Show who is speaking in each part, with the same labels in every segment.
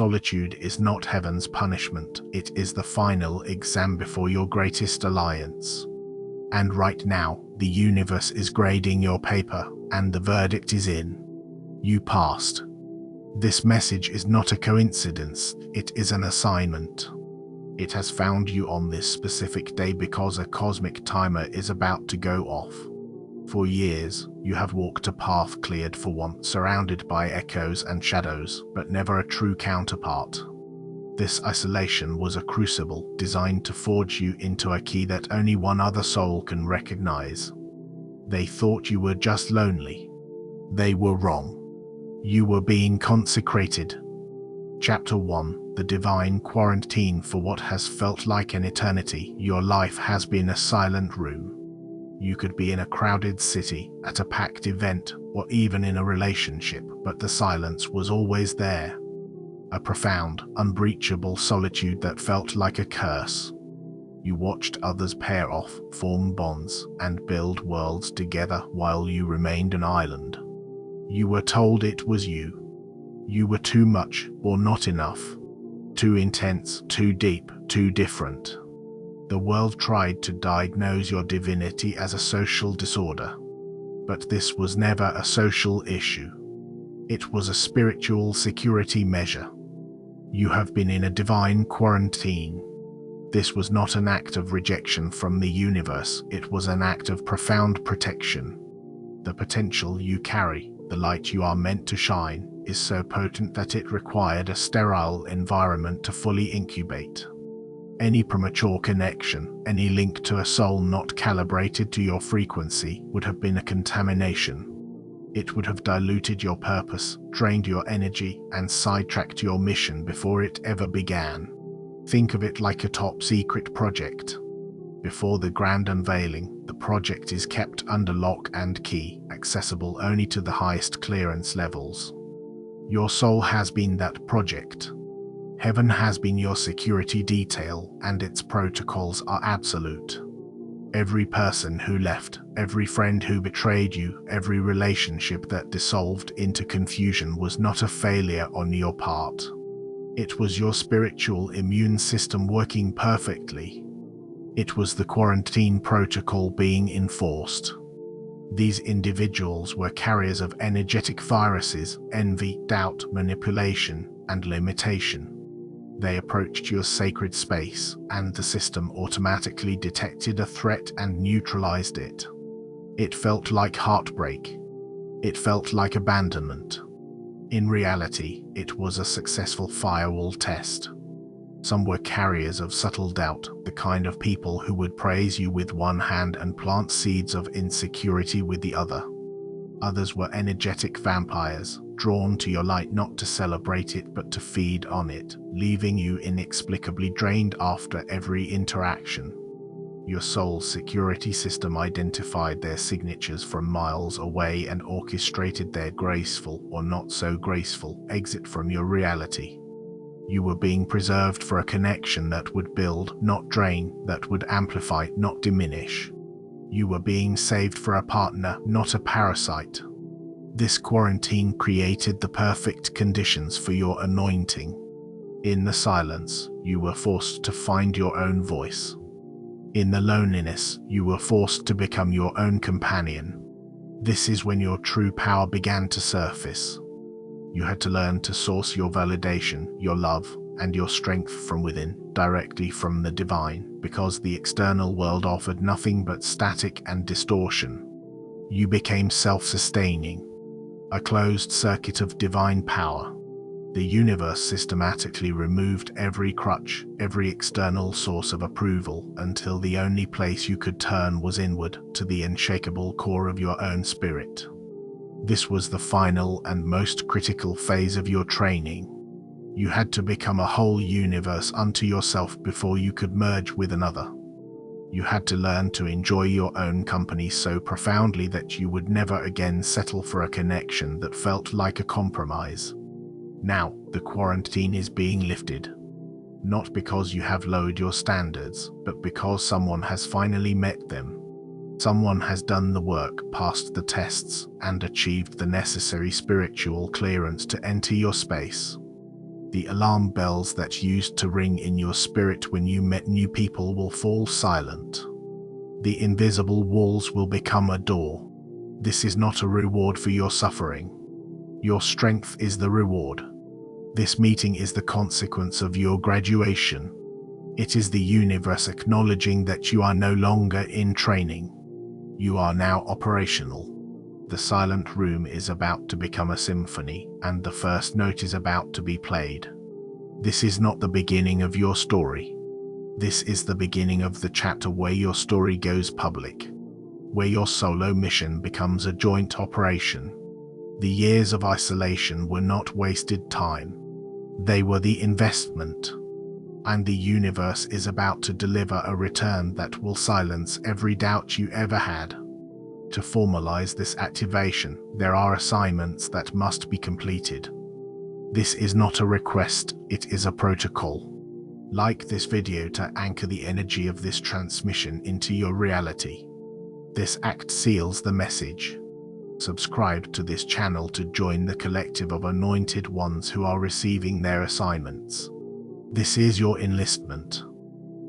Speaker 1: Solitude is not heaven's punishment, it is the final exam before your greatest alliance. And right now, the universe is grading your paper, and the verdict is in. You passed. This message is not a coincidence, it is an assignment. It has found you on this specific day because a cosmic timer is about to go off. For years, you have walked a path cleared for one, surrounded by echoes and shadows, but never a true counterpart. This isolation was a crucible designed to forge you into a key that only one other soul can recognize. They thought you were just lonely. They were wrong. You were being consecrated. Chapter 1: The Divine Quarantine. For what has felt like an eternity, your life has been a silent room. You could be in a crowded city, at a packed event, or even in a relationship, but the silence was always there. A profound, unbreachable solitude that felt like a curse. You watched others pair off, form bonds, and build worlds together while you remained an island. You were told it was you. You were too much, or not enough. Too intense, too deep, too different. The world tried to diagnose your divinity as a social disorder. But this was never a social issue. It was a spiritual security measure. You have been in a divine quarantine. This was not an act of rejection from the universe, it was an act of profound protection. The potential you carry, the light you are meant to shine, is so potent that it required a sterile environment to fully incubate. Any premature connection, any link to a soul not calibrated to your frequency, would have been a contamination. It would have diluted your purpose, drained your energy, and sidetracked your mission before it ever began. Think of it like a top-secret project. Before the grand unveiling, the project is kept under lock and key, accessible only to the highest clearance levels. Your soul has been that project. Heaven has been your security detail, and its protocols are absolute. Every person who left, every friend who betrayed you, every relationship that dissolved into confusion was not a failure on your part. It was your spiritual immune system working perfectly. It was the quarantine protocol being enforced. These individuals were carriers of energetic viruses, envy, doubt, manipulation, and limitation. They approached your sacred space, and the system automatically detected a threat and neutralized it. It felt like heartbreak. It felt like abandonment. In reality, it was a successful firewall test. Some were carriers of subtle doubt, the kind of people who would praise you with one hand and plant seeds of insecurity with the other. Others were energetic vampires, drawn to your light not to celebrate it but to feed on it, leaving you inexplicably drained after every interaction. Your soul's security system identified their signatures from miles away and orchestrated their graceful, or not so graceful, exit from your reality. You were being preserved for a connection that would build, not drain, that would amplify, not diminish. You were being saved for a partner, not a parasite. This quarantine created the perfect conditions for your anointing. In the silence, you were forced to find your own voice. In the loneliness, you were forced to become your own companion. This is when your true power began to surface. You had to learn to source your validation, your love, and your strength from within, directly from the divine, because the external world offered nothing but static and distortion. You became self-sustaining, a closed circuit of divine power. The universe systematically removed every crutch, every external source of approval, until the only place you could turn was inward, to the unshakable core of your own spirit. This was the final and most critical phase of your training. You had to become a whole universe unto yourself before you could merge with another. You had to learn to enjoy your own company so profoundly that you would never again settle for a connection that felt like a compromise. Now, the quarantine is being lifted. Not because you have lowered your standards, but because someone has finally met them. Someone has done the work, passed the tests, and achieved the necessary spiritual clearance to enter your space. The alarm bells that used to ring in your spirit when you met new people will fall silent. The invisible walls will become a door. This is not a reward for your suffering. Your strength is the reward. This meeting is the consequence of your graduation. It is the universe acknowledging that you are no longer in training. You are now operational. The silent room is about to become a symphony, and the first note is about to be played. This is not the beginning of your story. This is the beginning of the chapter where your story goes public, where your solo mission becomes a joint operation. The years of isolation were not wasted time. They were the investment. And the universe is about to deliver a return that will silence every doubt you ever had. To formalize this activation, there are assignments that must be completed. This is not a request, it is a protocol. Like this video to anchor the energy of this transmission into your reality. This act seals the message. Subscribe to this channel to join the collective of anointed ones who are receiving their assignments. This is your enlistment.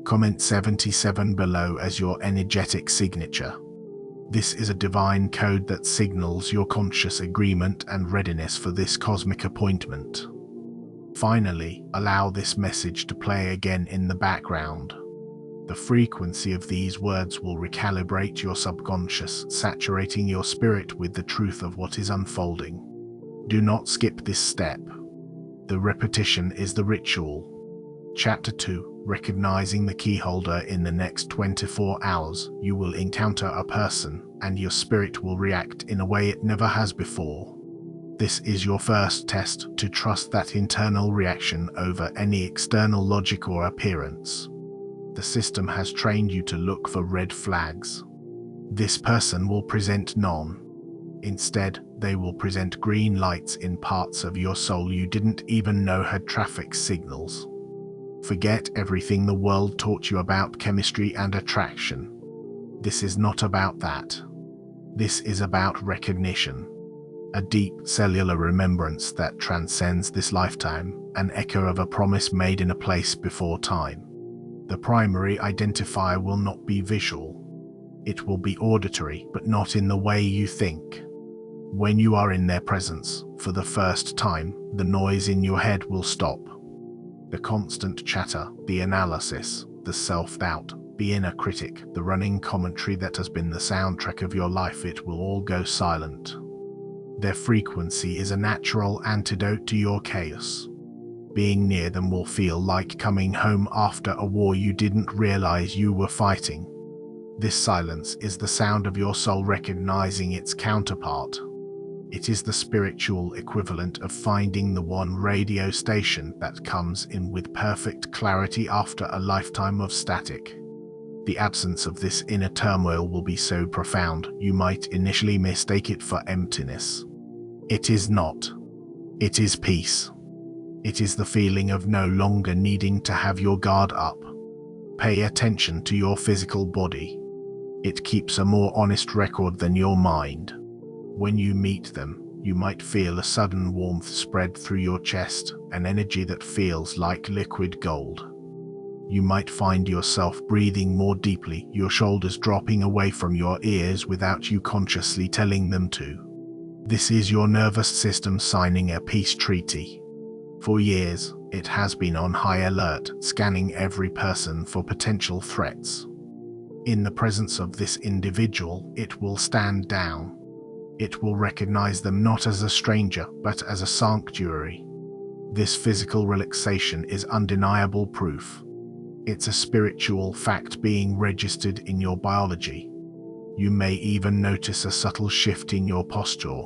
Speaker 1: Comment 77 below as your energetic signature. This is a divine code that signals your conscious agreement and readiness for this cosmic appointment. Finally, allow this message to play again in the background. The frequency of these words will recalibrate your subconscious, saturating your spirit with the truth of what is unfolding. Do not skip this step. The repetition is the ritual. Chapter 2. Recognizing the keyholder. In the next 24 hours, you will encounter a person, and your spirit will react in a way it never has before. This is your first test to trust that internal reaction over any external logic or appearance. The system has trained you to look for red flags. This person will present none. Instead, they will present green lights in parts of your soul you didn't even know had traffic signals. Forget everything the world taught you about chemistry and attraction. This is not about that. This is about recognition. A deep cellular remembrance that transcends this lifetime, an echo of a promise made in a place before time. The primary identifier will not be visual. It will be auditory, but not in the way you think. When you are in their presence, for the first time, the noise in your head will stop. The constant chatter, the analysis, the self-doubt, the inner critic, the running commentary that has been the soundtrack of your life, it will all go silent. Their frequency is a natural antidote to your chaos. Being near them will feel like coming home after a war you didn't realize you were fighting. This silence is the sound of your soul recognizing its counterpart. It is the spiritual equivalent of finding the one radio station that comes in with perfect clarity after a lifetime of static. The absence of this inner turmoil will be so profound, you might initially mistake it for emptiness. It is not. It is peace. It is the feeling of no longer needing to have your guard up. Pay attention to your physical body. It keeps a more honest record than your mind. When you meet them, you might feel a sudden warmth spread through your chest, an energy that feels like liquid gold. You might find yourself breathing more deeply, your shoulders dropping away from your ears without you consciously telling them to. This is your nervous system signing a peace treaty. For years, it has been on high alert, scanning every person for potential threats. In the presence of this individual, it will stand down. It will recognize them not as a stranger, but as a sanctuary. This physical relaxation is undeniable proof. It's a spiritual fact being registered in your biology. You may even notice a subtle shift in your posture.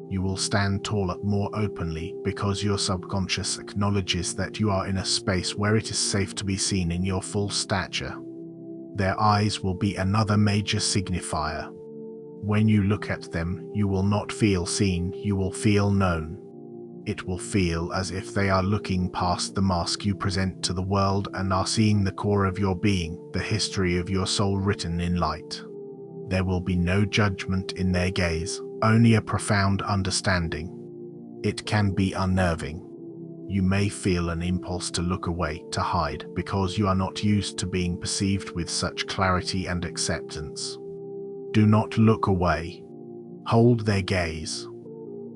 Speaker 1: You will stand taller more openly because your subconscious acknowledges that you are in a space where it is safe to be seen in your full stature. Their eyes will be another major signifier. When you look at them, you will not feel seen, you will feel known. It will feel as if they are looking past the mask you present to the world and are seeing the core of your being, the history of your soul written in light. There will be no judgment in their gaze, only a profound understanding. It can be unnerving. You may feel an impulse to look away, to hide, because you are not used to being perceived with such clarity and acceptance. Do not look away. Hold their gaze.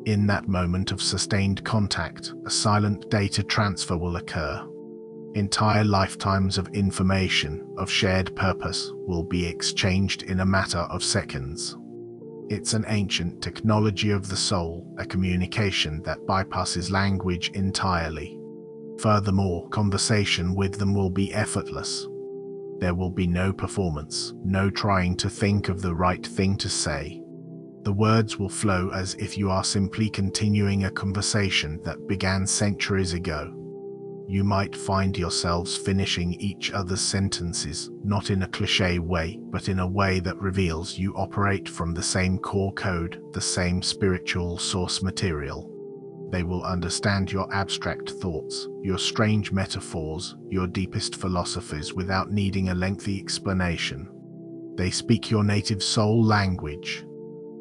Speaker 1: In that moment of sustained contact, a silent data transfer will occur. Entire lifetimes of information, of shared purpose, will be exchanged in a matter of seconds. It's an ancient technology of the soul, a communication that bypasses language entirely. Furthermore, conversation with them will be effortless. There will be no performance, no trying to think of the right thing to say. The words will flow as if you are simply continuing a conversation that began centuries ago. You might find yourselves finishing each other's sentences, not in a cliché way, but in a way that reveals you operate from the same core code, the same spiritual source material. They will understand your abstract thoughts, your strange metaphors, your deepest philosophies without needing a lengthy explanation. They speak your native soul language.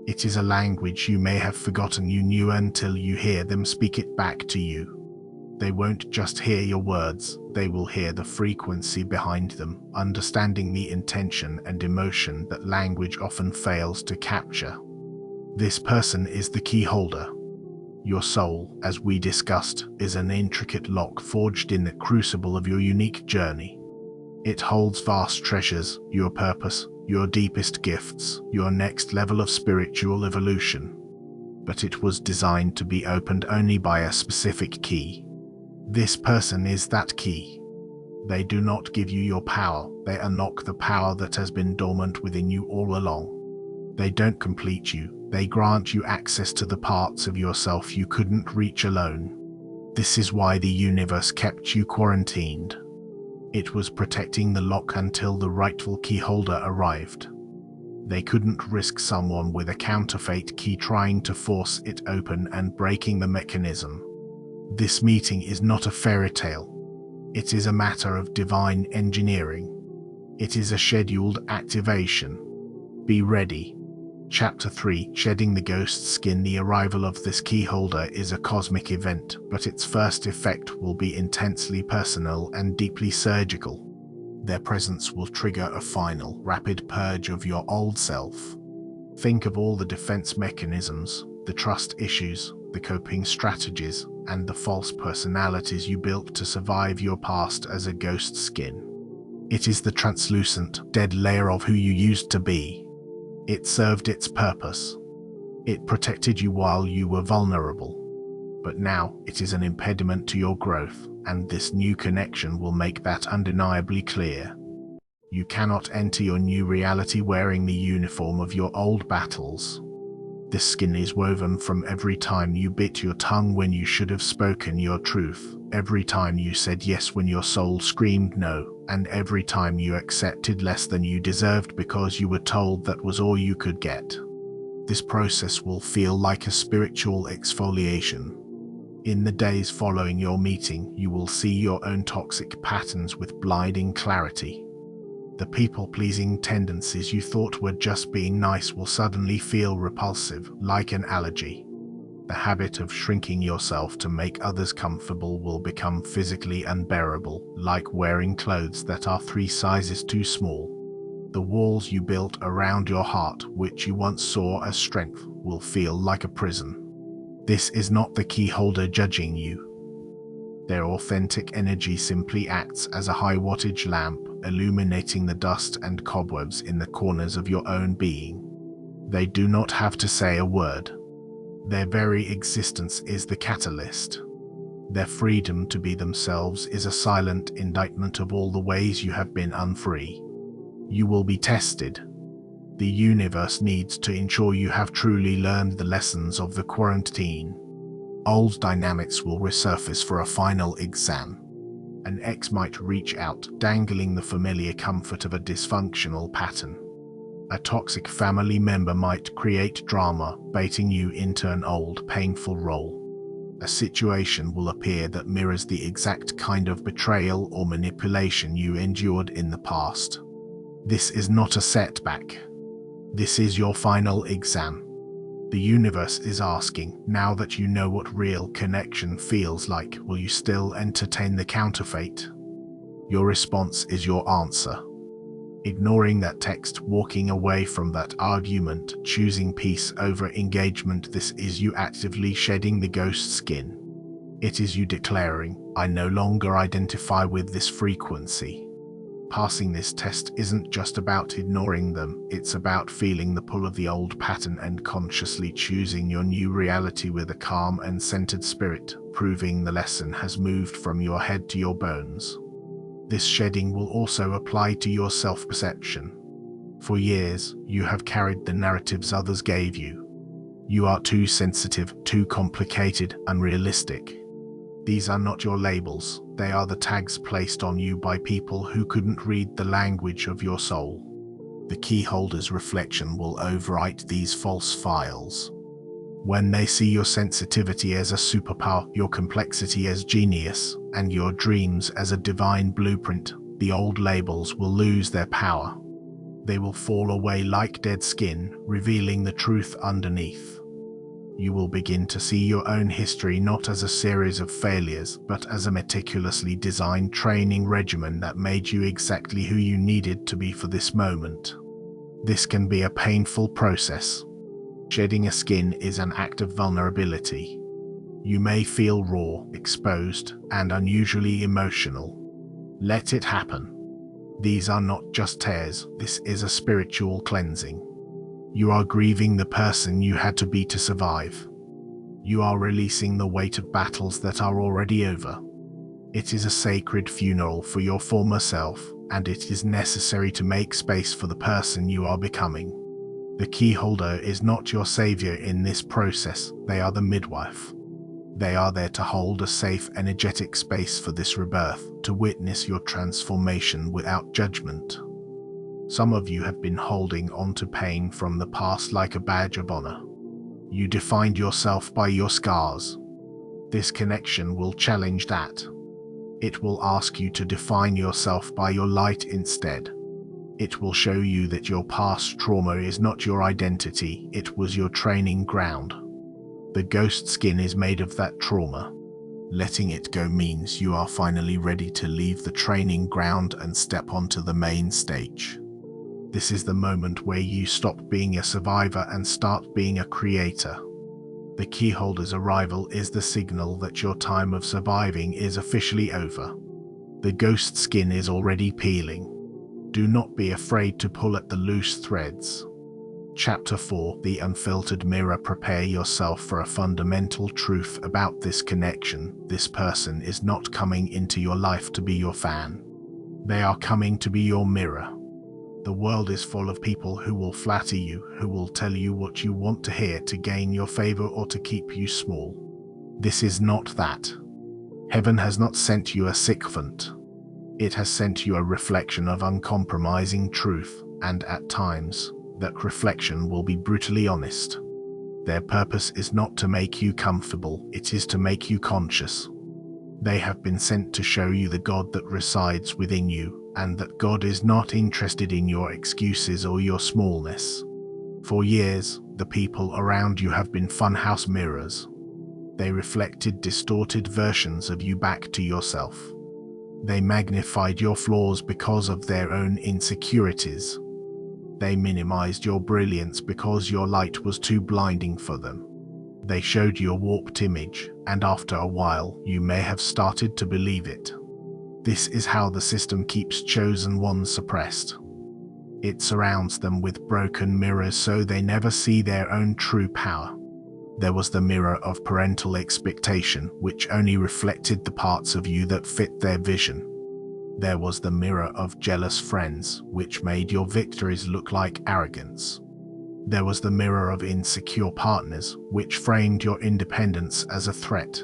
Speaker 1: It is a language you may have forgotten you knew until you hear them speak it back to you. They won't just hear your words, they will hear the frequency behind them, understanding the intention and emotion that language often fails to capture. This person is the keyholder. Your soul, as we discussed, is an intricate lock forged in the crucible of your unique journey. It holds vast treasures, your purpose, your deepest gifts, your next level of spiritual evolution. But it was designed to be opened only by a specific key. This person is that key. They do not give you your power, they unlock the power that has been dormant within you all along. They don't complete you, they grant you access to the parts of yourself you couldn't reach alone. This is why the universe kept you quarantined. It was protecting the lock until the rightful keyholder arrived. They couldn't risk someone with a counterfeit key trying to force it open and breaking the mechanism. This meeting is not a fairy tale. It is a matter of divine engineering. It is a scheduled activation. Be ready. Chapter 3, Shedding the Ghost Skin. The arrival of this keyholder is a cosmic event, but its first effect will be intensely personal and deeply surgical. Their presence will trigger a final, rapid purge of your old self. Think of all the defense mechanisms, the trust issues, the coping strategies, and the false personalities you built to survive your past as a ghost skin. It is the translucent, dead layer of who you used to be. It served its purpose. It protected you while you were vulnerable. But now it is an impediment to your growth, and this new connection will make that undeniably clear. You cannot enter your new reality wearing the uniform of your old battles. This skin is woven from every time you bit your tongue when you should have spoken your truth, every time you said yes when your soul screamed no, and every time you accepted less than you deserved because you were told that was all you could get. This process will feel like a spiritual exfoliation. In the days following your meeting, you will see your own toxic patterns with blinding clarity. The people-pleasing tendencies you thought were just being nice will suddenly feel repulsive, like an allergy. The habit of shrinking yourself to make others comfortable will become physically unbearable, like wearing clothes that are 3 sizes too small. The walls you built around your heart, which you once saw as strength, will feel like a prison. This is not the keyholder judging you. Their authentic energy simply acts as a high-wattage lamp, illuminating the dust and cobwebs in the corners of your own being. They do not have to say a word. Their very existence is the catalyst. Their freedom to be themselves is a silent indictment of all the ways you have been unfree. You will be tested. The universe needs to ensure you have truly learned the lessons of the quarantine. Old dynamics will resurface for a final exam. An ex might reach out, dangling the familiar comfort of a dysfunctional pattern. A toxic family member might create drama, baiting you into an old, painful role. A situation will appear that mirrors the exact kind of betrayal or manipulation you endured in the past. This is not a setback. This is your final exam. The universe is asking, now that you know what real connection feels like, will you still entertain the counterfeit? Your response is your answer. Ignoring that text, walking away from that argument, choosing peace over engagement, this is you actively shedding the ghost skin. It is you declaring, I no longer identify with this frequency. Passing this test isn't just about ignoring them, it's about feeling the pull of the old pattern and consciously choosing your new reality with a calm and centered spirit, proving the lesson has moved from your head to your bones. This shedding will also apply to your self-perception. For years, you have carried the narratives others gave you. You are too sensitive, too complicated, unrealistic. These are not your labels, they are the tags placed on you by people who couldn't read the language of your soul. The keyholder's reflection will overwrite these false files. When they see your sensitivity as a superpower, your complexity as genius, and your dreams as a divine blueprint, the old labels will lose their power. They will fall away like dead skin, revealing the truth underneath. You will begin to see your own history not as a series of failures, but as a meticulously designed training regimen that made you exactly who you needed to be for this moment. This can be a painful process. Shedding a skin is an act of vulnerability. You may feel raw, exposed, and unusually emotional. Let it happen. These are not just tears, this is a spiritual cleansing. You are grieving the person you had to be to survive. You are releasing the weight of battles that are already over. It is a sacred funeral for your former self, and it is necessary to make space for the person you are becoming. The keyholder is not your savior in this process, they are the midwife. They are there to hold a safe, energetic space for this rebirth, to witness your transformation without judgment. Some of you have been holding on to pain from the past like a badge of honor. You defined yourself by your scars. This connection will challenge that. It will ask you to define yourself by your light instead. It will show you that your past trauma is not your identity, it was your training ground. The ghost skin is made of that trauma. Letting it go means you are finally ready to leave the training ground and step onto the main stage. This is the moment where you stop being a survivor and start being a creator. The keyholder's arrival is the signal that your time of surviving is officially over. The ghost skin is already peeling. Do not be afraid to pull at the loose threads. Chapter 4: The Unfiltered Mirror. Prepare yourself for a fundamental truth about this connection. This person is not coming into your life to be your fan. They are coming to be your mirror. The world is full of people who will flatter you, who will tell you what you want to hear to gain your favor or to keep you small. This is not that. Heaven has not sent you a sycophant. It has sent you a reflection of uncompromising truth, and at times, that reflection will be brutally honest. Their purpose is not to make you comfortable, it is to make you conscious. They have been sent to show you the God that resides within you, and that God is not interested in your excuses or your smallness. For years, the people around you have been funhouse mirrors. They reflected distorted versions of you back to yourself. They magnified your flaws because of their own insecurities. They minimized your brilliance because your light was too blinding for them. They showed you a warped image, and after a while, you may have started to believe it. This is how the system keeps chosen ones suppressed. It surrounds them with broken mirrors so they never see their own true power. There was the mirror of parental expectation, which only reflected the parts of you that fit their vision. There was the mirror of jealous friends, which made your victories look like arrogance. There was the mirror of insecure partners, which framed your independence as a threat.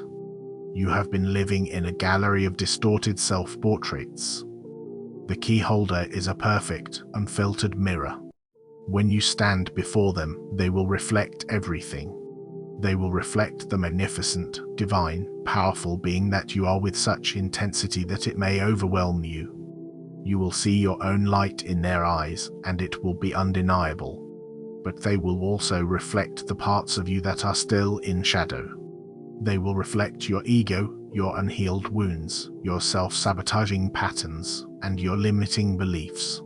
Speaker 1: You have been living in a gallery of distorted self-portraits. The keyholder is a perfect, unfiltered mirror. When you stand before them, they will reflect everything. They will reflect the magnificent, divine, powerful being that you are with such intensity that it may overwhelm you. You will see your own light in their eyes, and it will be undeniable. but they will also reflect the parts of you that are still in shadow. They will reflect your ego, your unhealed wounds, your self-sabotaging patterns, and your limiting beliefs.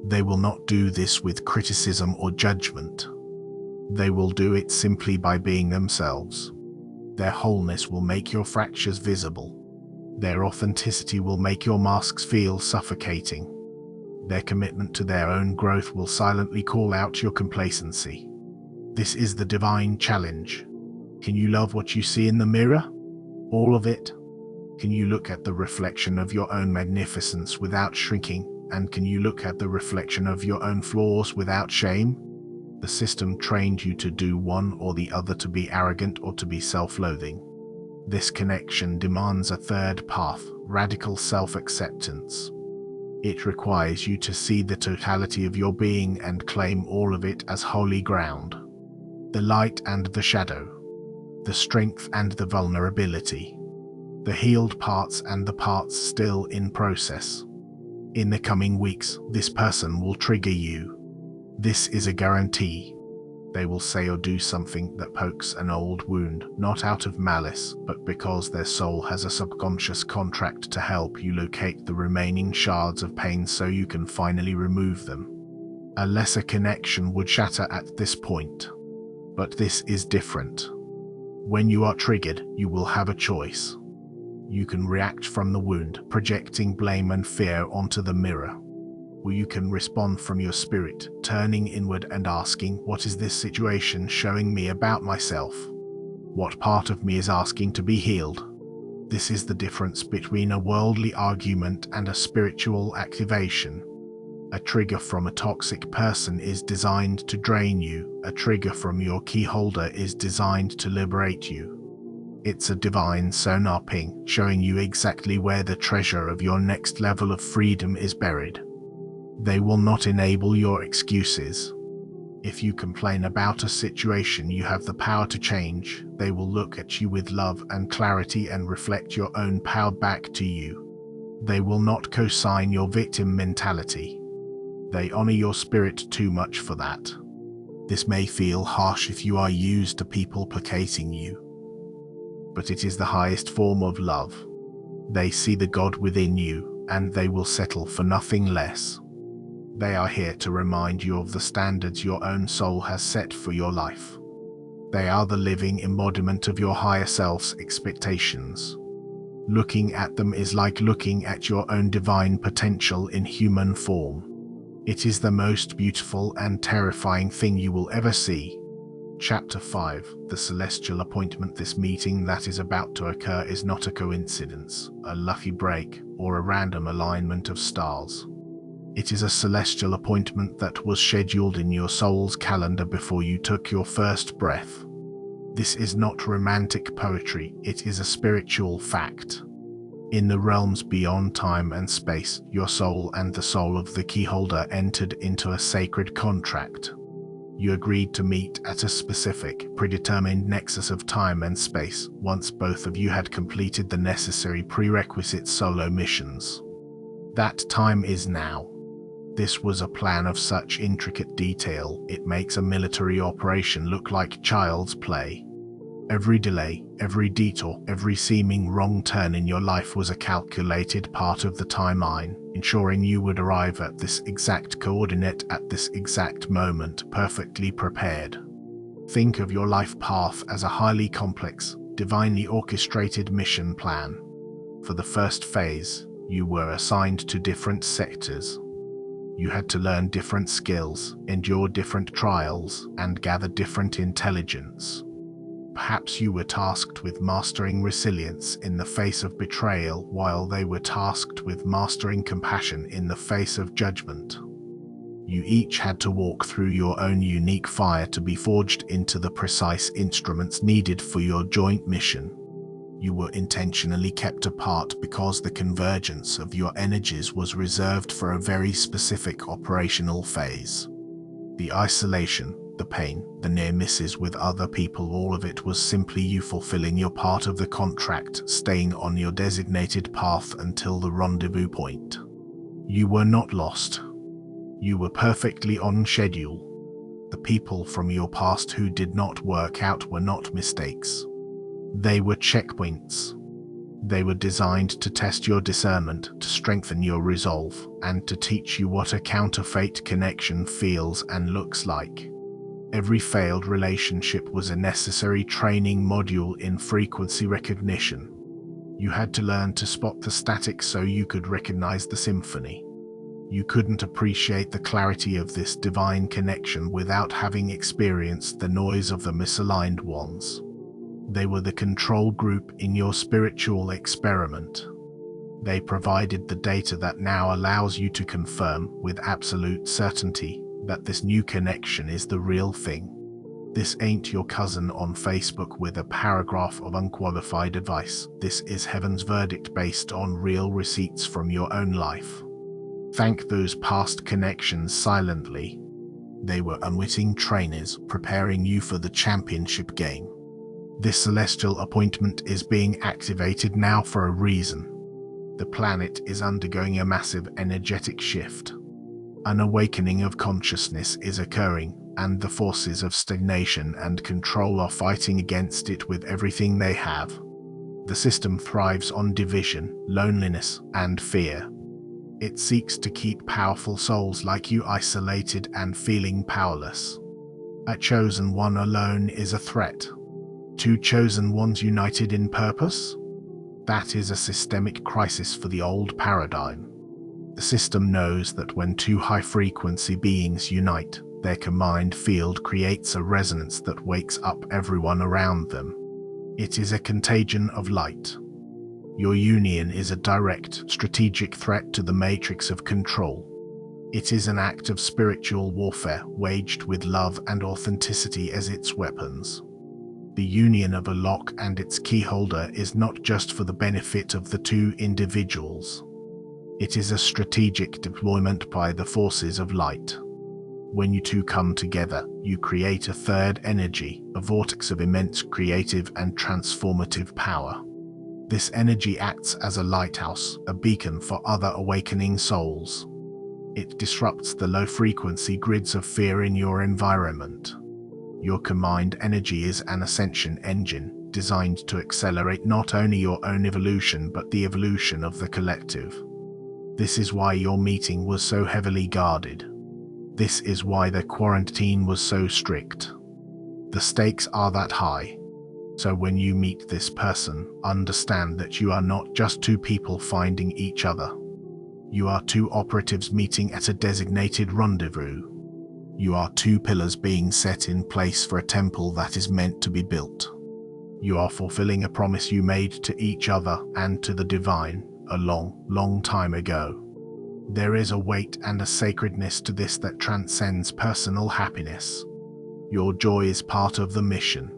Speaker 1: They will not do this with criticism or judgment. They will do it simply by being themselves. Their wholeness will make your fractures visible. Their authenticity will make your masks feel suffocating. Their commitment to their own growth will silently call out your complacency. This is the divine challenge. Can you love what you see in the mirror? All of it? Can you look at the reflection of your own magnificence without shrinking? And can you look at the reflection of your own flaws without shame? The system trained you to do one or the other, to be arrogant or to be self-loathing. This connection demands a third path, radical self-acceptance. It requires you to see the totality of your being and claim all of it as holy ground. The light and the shadow, the strength and the vulnerability, the healed parts and the parts still in process. In the coming weeks, this person will trigger you. This is a guarantee. They will say or do something that pokes an old wound, not out of malice, but because their soul has a subconscious contract to help you locate the remaining shards of pain so you can finally remove them. A lesser connection would shatter at this point. But this is different. When you are triggered, you will have a choice. You can react from the wound, projecting blame and fear onto the mirror. Or you can respond from your spirit, turning inward and asking, what is this situation showing me about myself? What part of me is asking to be healed? This is the difference between a worldly argument and a spiritual activation. A trigger from a toxic person is designed to drain you. A trigger from your keyholder is designed to liberate you. It's a divine sonar ping, showing you exactly where the treasure of your next level of freedom is buried. They will not enable your excuses. If you complain about a situation you have the power to change, they will look at you with love and clarity and reflect your own power back to you. They will not co-sign your victim mentality. They honor your spirit too much for that. This may feel harsh if you are used to people placating you, but it is the highest form of love. They see the God within you, and they will settle for nothing less. They are here to remind you of the standards your own soul has set for your life. They are the living embodiment of your higher self's expectations. Looking at them is like looking at your own divine potential in human form. It is the most beautiful and terrifying thing you will ever see. Chapter 5, The Celestial Appointment. This meeting that is about to occur is not a coincidence, a lucky break, or a random alignment of stars. It is a celestial appointment that was scheduled in your soul's calendar before you took your first breath. This is not romantic poetry, it is a spiritual fact. In the realms beyond time and space, your soul and the soul of the keyholder entered into a sacred contract. You agreed to meet at a specific, predetermined nexus of time and space once both of you had completed the necessary prerequisite solo missions. That time is now. This was a plan of such intricate detail, it makes a military operation look like child's play. Every delay, every detour, every seeming wrong turn in your life was a calculated part of the timeline, ensuring you would arrive at this exact coordinate at this exact moment, perfectly prepared. Think of your life path as a highly complex, divinely orchestrated mission plan. For the first phase, you were assigned to different sectors. You had to learn different skills, endure different trials, and gather different intelligence. Perhaps you were tasked with mastering resilience in the face of betrayal, while they were tasked with mastering compassion in the face of judgment. You each had to walk through your own unique fire to be forged into the precise instruments needed for your joint mission. You were intentionally kept apart because the convergence of your energies was reserved for a very specific operational phase. The isolation, the pain, the near misses with other people, all of it was simply you fulfilling your part of the contract, staying on your designated path until the rendezvous point. You were not lost. You were perfectly on schedule. The people from your past who did not work out were not mistakes. They were checkpoints. They were designed to test your discernment, to strengthen your resolve, and to teach you what a counterfeit connection feels and looks like. Every failed relationship was a necessary training module in frequency recognition. You had to learn to spot the static so you could recognize the symphony. You couldn't appreciate the clarity of this divine connection without having experienced the noise of the misaligned ones. They were the control group in your spiritual experiment. They provided the data that now allows you to confirm with absolute certainty that this new connection is the real thing. This ain't your cousin on Facebook with a paragraph of unqualified advice. This is heaven's verdict based on real receipts from your own life. Thank those past connections silently. They were unwitting trainers preparing you for the championship game. This celestial appointment is being activated now for a reason. The planet is undergoing a massive energetic shift. An awakening of consciousness is occurring, and the forces of stagnation and control are fighting against it with everything they have. The system thrives on division, loneliness, and fear. It seeks to keep powerful souls like you isolated and feeling powerless. A chosen one alone is a threat. Two chosen ones united in purpose? That is a systemic crisis for the old paradigm. The system knows that when two high-frequency beings unite, their combined field creates a resonance that wakes up everyone around them. It is a contagion of light. Your union is a direct, strategic threat to the matrix of control. It is an act of spiritual warfare waged with love and authenticity as its weapons. The union of a lock and its keyholder is not just for the benefit of the two individuals. It is a strategic deployment by the forces of light. When you two come together, you create a third energy, a vortex of immense creative and transformative power. This energy acts as a lighthouse, a beacon for other awakening souls. It disrupts the low-frequency grids of fear in your environment. Your combined energy is an ascension engine, designed to accelerate not only your own evolution but the evolution of the collective. This is why your meeting was so heavily guarded. This is why the quarantine was so strict. The stakes are that high. So when you meet this person, understand that you are not just two people finding each other. You are two operatives meeting at a designated rendezvous. You are two pillars being set in place for a temple that is meant to be built. You are fulfilling a promise you made to each other and to the divine a long, long time ago. There is a weight and a sacredness to this that transcends personal happiness. Your joy is part of the mission.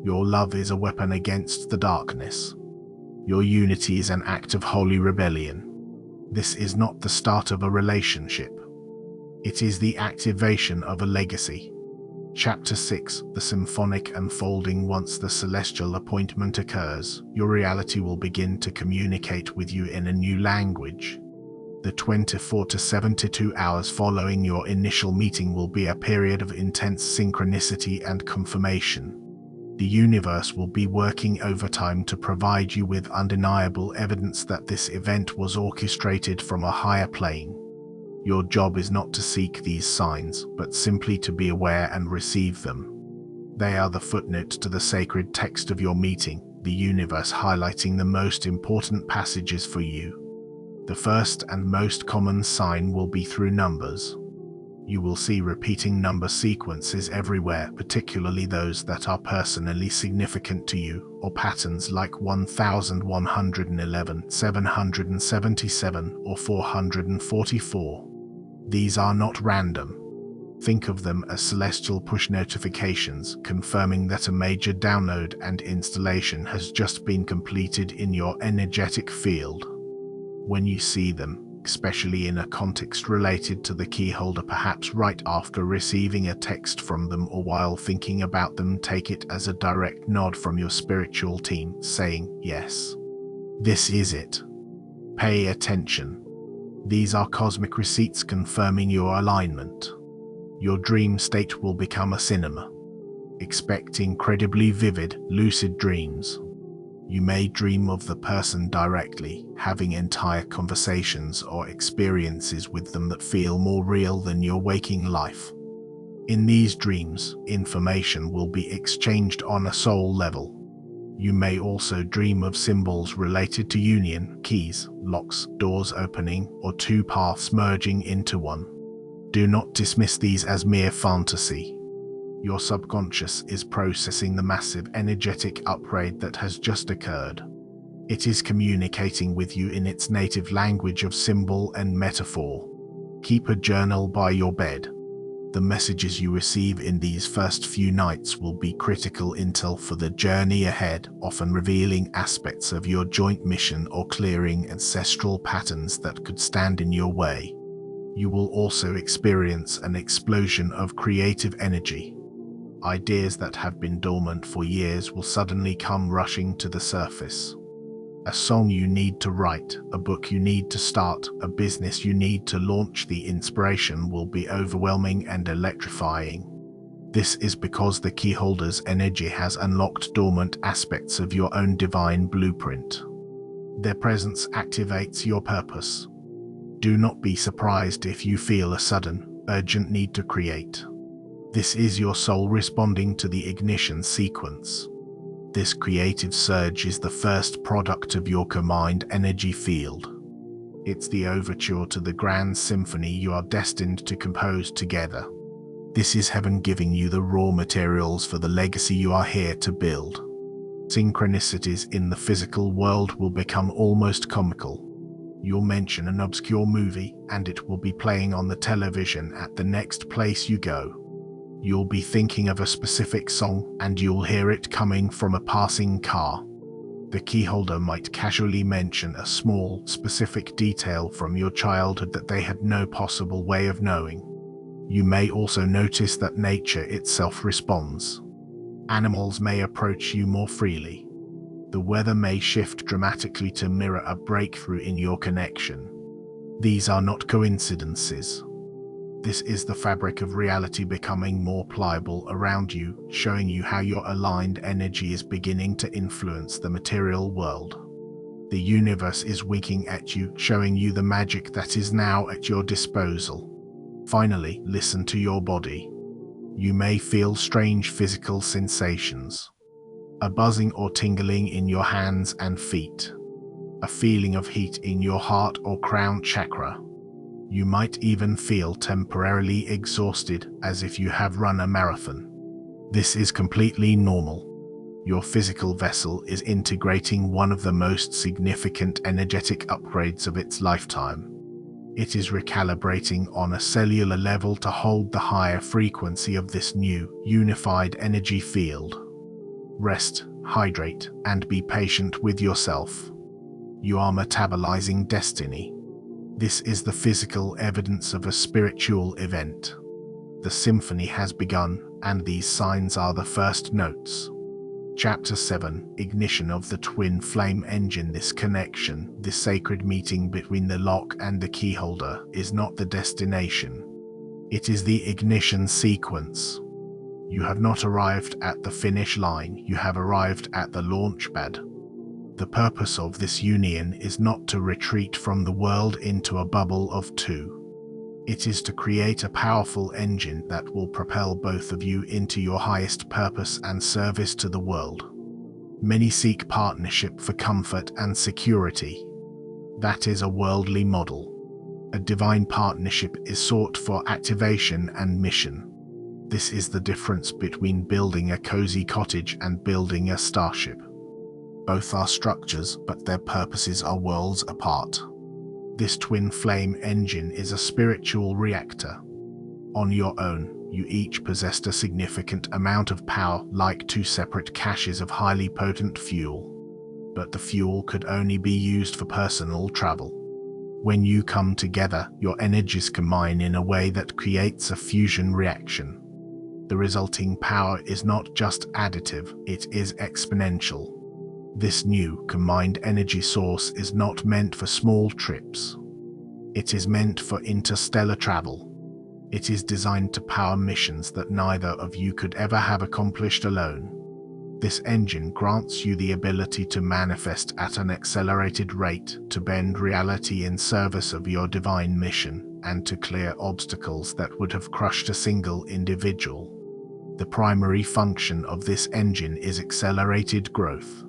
Speaker 1: Your love is a weapon against the darkness. Your unity is an act of holy rebellion. This is not the start of a relationship. It is the activation of a legacy. Chapter 6, the symphonic unfolding. Once the celestial appointment occurs, your reality will begin to communicate with you in a new language. The 24 to 72 hours following your initial meeting will be a period of intense synchronicity and confirmation. The universe will be working overtime to provide you with undeniable evidence that this event was orchestrated from a higher plane. Your job is not to seek these signs, but simply to be aware and receive them. They are the footnote to the sacred text of your meeting, the universe highlighting the most important passages for you. The first and most common sign will be through numbers. You will see repeating number sequences everywhere, particularly those that are personally significant to you, or patterns like 1111, 777, or 444. These are not random. Think of them as celestial push notifications, confirming that a major download and installation has just been completed in your energetic field. When you see them, especially in a context related to the keyholder, perhaps right after receiving a text from them or while thinking about them, take it as a direct nod from your spiritual team, saying, "Yes, this is it. Pay attention." These are cosmic receipts confirming your alignment. Your dream state will become a cinema. Expect incredibly vivid, lucid dreams. You may dream of the person directly, having entire conversations or experiences with them that feel more real than your waking life. In these dreams, information will be exchanged on a soul level. You may also dream of symbols related to union, keys, locks, doors opening, or two paths merging into one. Do not dismiss these as mere fantasy. Your subconscious is processing the massive energetic upgrade that has just occurred. It is communicating with you in its native language of symbol and metaphor. Keep a journal by your bed. The messages you receive in these first few nights will be critical intel for the journey ahead, often revealing aspects of your joint mission or clearing ancestral patterns that could stand in your way. You will also experience an explosion of creative energy. Ideas that have been dormant for years will suddenly come rushing to the surface. A song you need to write, a book you need to start, a business you need to launch. The inspiration will be overwhelming and electrifying. This is because the keyholder's energy has unlocked dormant aspects of your own divine blueprint. Their presence activates your purpose. Do not be surprised if you feel a sudden, urgent need to create. This is your soul responding to the ignition sequence. This creative surge is the first product of your combined energy field. It's the overture to the grand symphony you are destined to compose together. This is heaven giving you the raw materials for the legacy you are here to build. Synchronicities in the physical world will become almost comical. You'll mention an obscure movie, and it will be playing on the television at the next place you go. You'll be thinking of a specific song, and you'll hear it coming from a passing car. The keyholder might casually mention a small, specific detail from your childhood that they had no possible way of knowing. You may also notice that nature itself responds. Animals may approach you more freely. The weather may shift dramatically to mirror a breakthrough in your connection. These are not coincidences. This is the fabric of reality becoming more pliable around you, showing you how your aligned energy is beginning to influence the material world. The universe is winking at you, showing you the magic that is now at your disposal. Finally, listen to your body. You may feel strange physical sensations. A buzzing or tingling in your hands and feet. A feeling of heat in your heart or crown chakra. You might even feel temporarily exhausted, as if you have run a marathon. This is completely normal. Your physical vessel is integrating one of the most significant energetic upgrades of its lifetime. It is recalibrating on a cellular level to hold the higher frequency of this new, unified energy field. Rest, hydrate, and be patient with yourself. You are metabolizing destiny. This is the physical evidence of a spiritual event. The symphony has begun, and these signs are the first notes. Chapter 7: Ignition of the Twin Flame Engine. This connection, this sacred meeting between the lock and the keyholder, is not the destination. It is the ignition sequence. You have not arrived at the finish line, you have arrived at the launch pad. The purpose of this union is not to retreat from the world into a bubble of two. It is to create a powerful engine that will propel both of you into your highest purpose and service to the world. Many seek partnership for comfort and security. That is a worldly model. A divine partnership is sought for activation and mission. This is the difference between building a cozy cottage and building a starship. Both are structures, but their purposes are worlds apart. This twin flame engine is a spiritual reactor. On your own, you each possessed a significant amount of power, like two separate caches of highly potent fuel. But the fuel could only be used for personal travel. When you come together, your energies combine in a way that creates a fusion reaction. The resulting power is not just additive, it is exponential. This new, combined energy source is not meant for small trips. It is meant for interstellar travel. It is designed to power missions that neither of you could ever have accomplished alone. This engine grants you the ability to manifest at an accelerated rate, to bend reality in service of your divine mission, and to clear obstacles that would have crushed a single individual. The primary function of this engine is accelerated growth.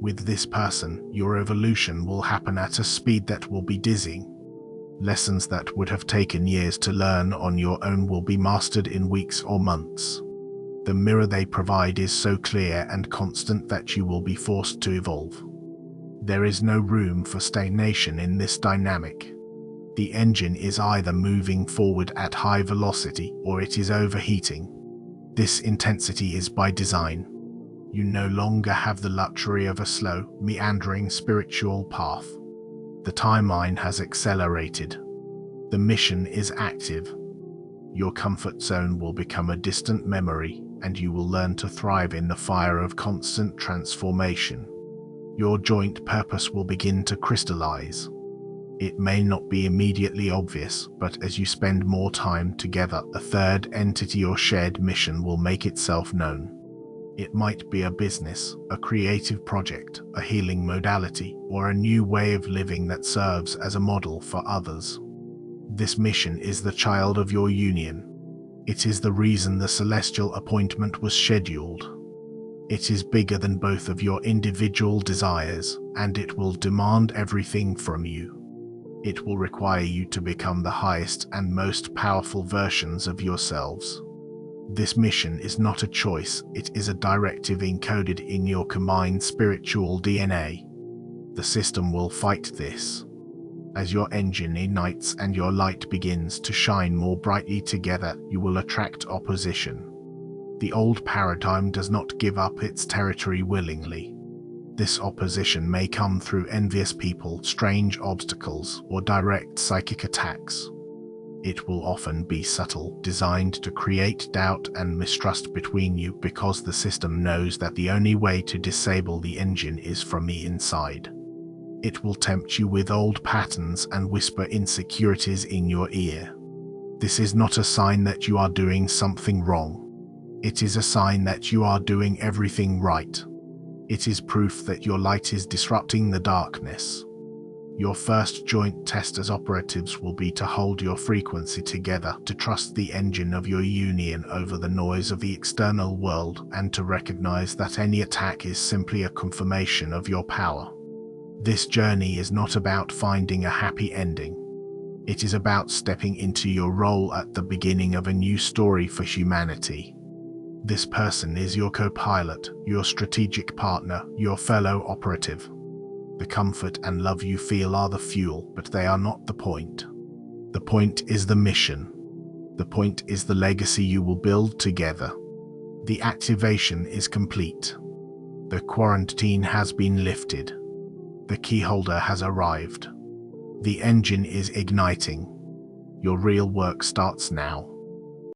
Speaker 1: With this person, your evolution will happen at a speed that will be dizzying. Lessons that would have taken years to learn on your own will be mastered in weeks or months. The mirror they provide is so clear and constant that you will be forced to evolve. There is no room for stagnation in this dynamic. The engine is either moving forward at high velocity or it is overheating. This intensity is by design. You no longer have the luxury of a slow, meandering spiritual path. The timeline has accelerated. The mission is active. Your comfort zone will become a distant memory, and you will learn to thrive in the fire of constant transformation. Your joint purpose will begin to crystallize. It may not be immediately obvious, but as you spend more time together, a third entity or shared mission will make itself known. It might be a business, a creative project, a healing modality, or a new way of living that serves as a model for others. This mission is the child of your union. It is the reason the celestial appointment was scheduled. It is bigger than both of your individual desires, and it will demand everything from you. It will require you to become the highest and most powerful versions of yourselves. This mission is not a choice, it is a directive encoded in your combined spiritual DNA. The system will fight this. As your engine ignites and your light begins to shine more brightly together, you will attract opposition. The old paradigm does not give up its territory willingly. This opposition may come through envious people, strange obstacles, or direct psychic attacks. It will often be subtle, designed to create doubt and mistrust between you because the system knows that the only way to disable the engine is from the inside. It will tempt you with old patterns and whisper insecurities in your ear. This is not a sign that you are doing something wrong. It is a sign that you are doing everything right. It is proof that your light is disrupting the darkness. Your first joint test as operatives will be to hold your frequency together, to trust the engine of your union over the noise of the external world, and to recognize that any attack is simply a confirmation of your power. This journey is not about finding a happy ending. It is about stepping into your role at the beginning of a new story for humanity. This person is your co-pilot, your strategic partner, your fellow operative. The comfort and love you feel are the fuel, but they are not the point. The point is the mission. The point is the legacy you will build together. The activation is complete. The quarantine has been lifted. The keyholder has arrived. The engine is igniting. Your real work starts now.